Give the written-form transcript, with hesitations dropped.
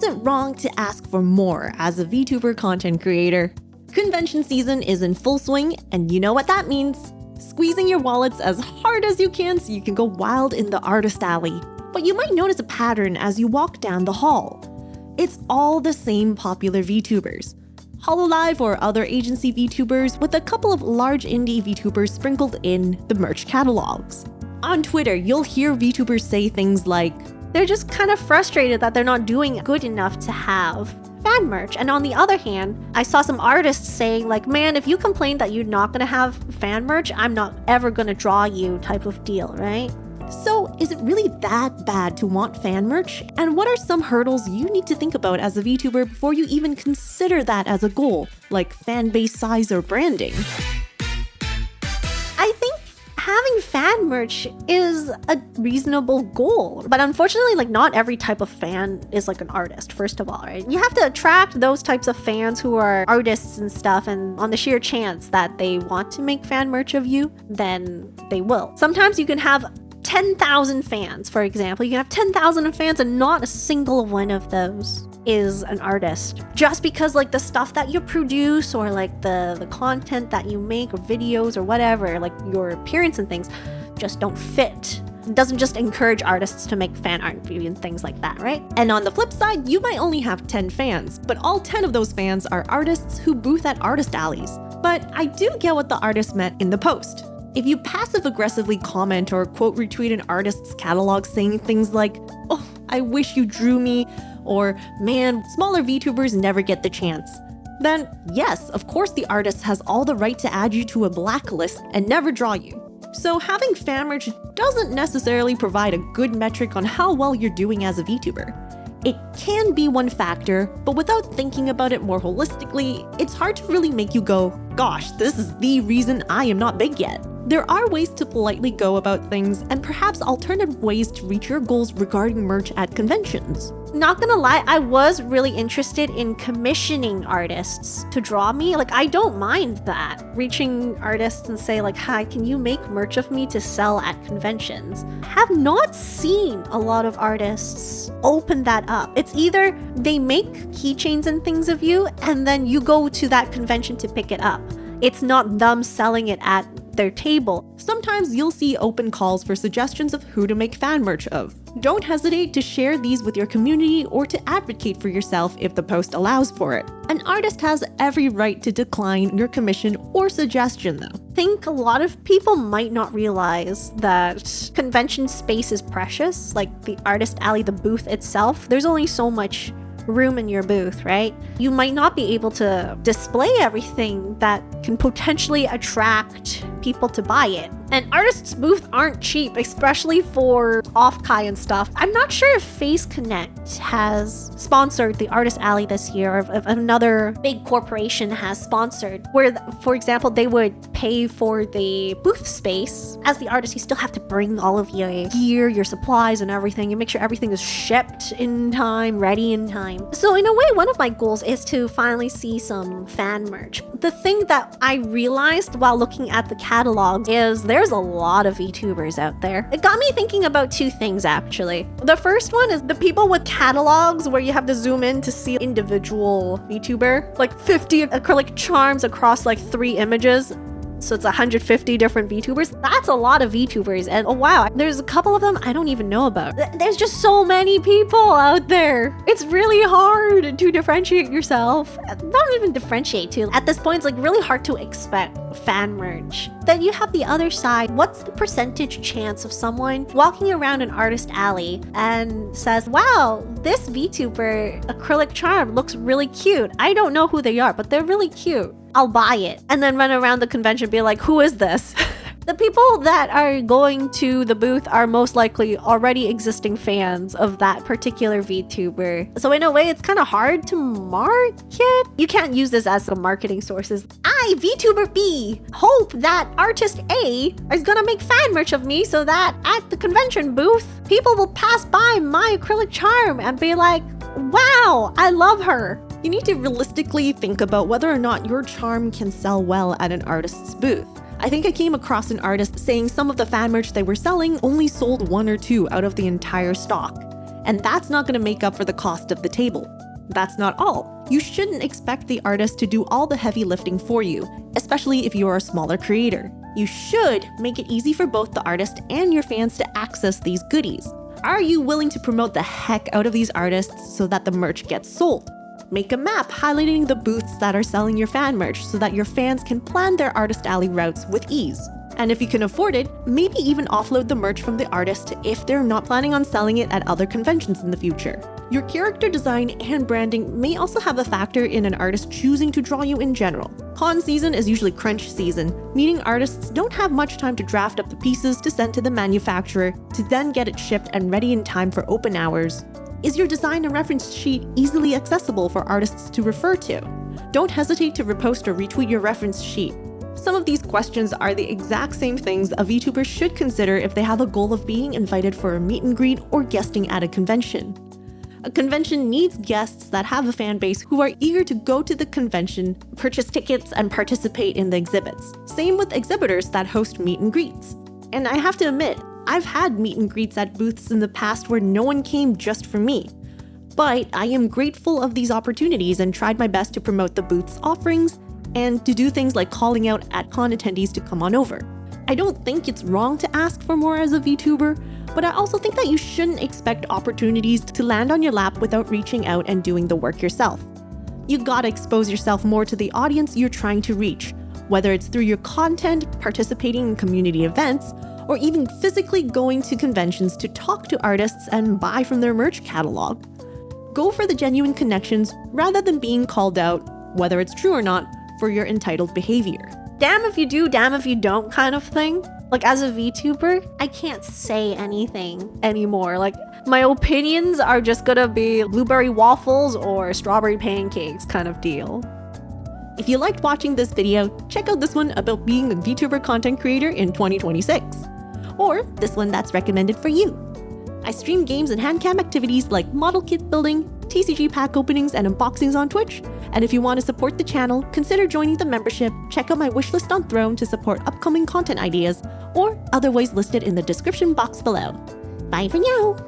isn't wrong to ask for more as a VTuber content creator. Convention season is in full swing, and you know what that means. Squeezing your wallets as hard as you can so you can go wild in the artist alley. But you might notice a pattern as you walk down the hall. It's all the same popular VTubers. Hololive or other agency VTubers with a couple of large indie VTubers sprinkled in the merch catalogs. On Twitter, you'll hear VTubers say things like, they're just kind of frustrated that they're not doing good enough to have fan merch. And on the other hand, I saw some artists saying like, man, if you complain that you're not gonna have fan merch, I'm not ever gonna draw you type of deal, right? So is it really that bad to want fan merch? And what are some hurdles you need to think about as a VTuber before you even consider that as a goal, like fan base size or branding? I think having fan merch is a reasonable goal, but unfortunately, like not every type of fan is like an artist, first of all, right? You have to attract those types of fans who are artists and stuff, and on the sheer chance that they want to make fan merch of you, then they will. Sometimes you can have 10,000 fans, for example. You can have 10,000 fans and not a single one of those is an artist. Just because like the stuff that you produce or like the content that you make or videos or whatever, like your appearance and things just don't fit. It doesn't just encourage artists to make fan art and things like that, right? And on the flip side, you might only have 10 fans, but all 10 of those fans are artists who booth at artist alleys. But I do get what the artist meant in the post. If you passive-aggressively comment or quote retweet an artist's catalog saying things like, oh, I wish you drew me, or man, smaller VTubers never get the chance, then yes, of course the artist has all the right to add you to a blacklist and never draw you. So having fan merch doesn't necessarily provide a good metric on how well you're doing as a VTuber. It can be one factor, but without thinking about it more holistically, it's hard to really make you go, gosh, this is the reason I am not big yet. There are ways to politely go about things and perhaps alternative ways to reach your goals regarding merch at conventions. Not gonna lie, I was really interested in commissioning artists to draw me. Like, I don't mind that. Reaching artists and say like, hi, can you make merch of me to sell at conventions? I have not seen a lot of artists open that up. It's either they make keychains and things of you and then you go to that convention to pick it up. It's not them selling it at their table. Sometimes you'll see open calls for suggestions of who to make fan merch of. Don't hesitate to share these with your community or to advocate for yourself if the post allows for it. An artist has every right to decline your commission or suggestion though. I think a lot of people might not realize that convention space is precious. Like the artist alley, the booth itself, there's only so much room in your booth, right? You might not be able to display everything that can potentially attract people to buy it. And artists' booths aren't cheap, especially for off-kai and stuff. I'm not sure if Face Connect has sponsored the Artist Alley this year, or if another big corporation has sponsored, where, for example, they would pay for the booth space. As the artist, you still have to bring all of your gear, your supplies and everything. You make sure everything is shipped in time, ready in time. So in a way, one of my goals is to finally see some fan merch. The thing that I realized while looking at the catalog is there's a lot of VTubers out there. It got me thinking about two things actually. The first one is the people with catalogs where you have to zoom in to see individual VTuber, like 50 acrylic charms across like 3 images. So it's 150 different VTubers. That's a lot of VTubers. And oh wow, there's a couple of them I don't even know about. There's just so many people out there. It's really hard to differentiate yourself. Not even differentiate too. At this point, it's like really hard to expect fan merch. Then you have the other side. What's the percentage chance of someone walking around an artist alley and says, wow, this VTuber acrylic charm looks really cute. I don't know who they are, but they're really cute. I'll buy it. And then run around the convention and be like, who is this? The people that are going to the booth are most likely already existing fans of that particular VTuber. So in a way, it's kind of hard to market. You can't use this as some marketing sources. I, VTuber B, hope that artist A is gonna make fan merch of me so that at the convention booth, people will pass by my acrylic charm and be like, wow, I love her. You need to realistically think about whether or not your charm can sell well at an artist's booth. I think I came across an artist saying some of the fan merch they were selling only sold 1 or 2 out of the entire stock. and that's not going to make up for the cost of the table. That's not all. You shouldn't expect the artist to do all the heavy lifting for you, especially if you're a smaller creator. You should make it easy for both the artist and your fans to access these goodies. Are you willing to promote the heck out of these artists so that the merch gets sold? Make a map highlighting the booths that are selling your fan merch so that your fans can plan their artist alley routes with ease. And if you can afford it, maybe even offload the merch from the artist if they're not planning on selling it at other conventions in the future. Your character design and branding may also have a factor in an artist choosing to draw you in general. Con season is usually crunch season, meaning artists don't have much time to draft up the pieces to send to the manufacturer to then get it shipped and ready in time for open hours. Is your design and reference sheet easily accessible for artists to refer to? Don't hesitate to repost or retweet your reference sheet. Some of these questions are the exact same things a VTuber should consider if they have a goal of being invited for a meet and greet or guesting at a convention. A convention needs guests that have a fan base who are eager to go to the convention, purchase tickets, and participate in the exhibits. Same with exhibitors that host meet and greets. And I have to admit, I've had meet and greets at booths in the past where no one came just for me. But I am grateful of these opportunities and tried my best to promote the booth's offerings and to do things like calling out at con attendees to come on over. I don't think it's wrong to ask for more as a VTuber, but I also think that you shouldn't expect opportunities to land on your lap without reaching out and doing the work yourself. You gotta expose yourself more to the audience you're trying to reach, whether it's through your content, participating in community events, or even physically going to conventions to talk to artists and buy from their merch catalog. Go for the genuine connections rather than being called out, whether it's true or not, for your entitled behavior. Damn if you do, damn if you don't kind of thing. Like, as a VTuber, I can't say anything anymore. Like, my opinions are just gonna be blueberry waffles or strawberry pancakes kind of deal. If you liked watching this video, check out this one about being a VTuber content creator in 2026. Or this one that's recommended for you. I stream games and handcam activities like model kit building, TCG pack openings, and unboxings on Twitch. And if you want to support the channel, consider joining the membership, check out my wishlist on Throne to support upcoming content ideas, or other ways listed in the description box below. Bye for now!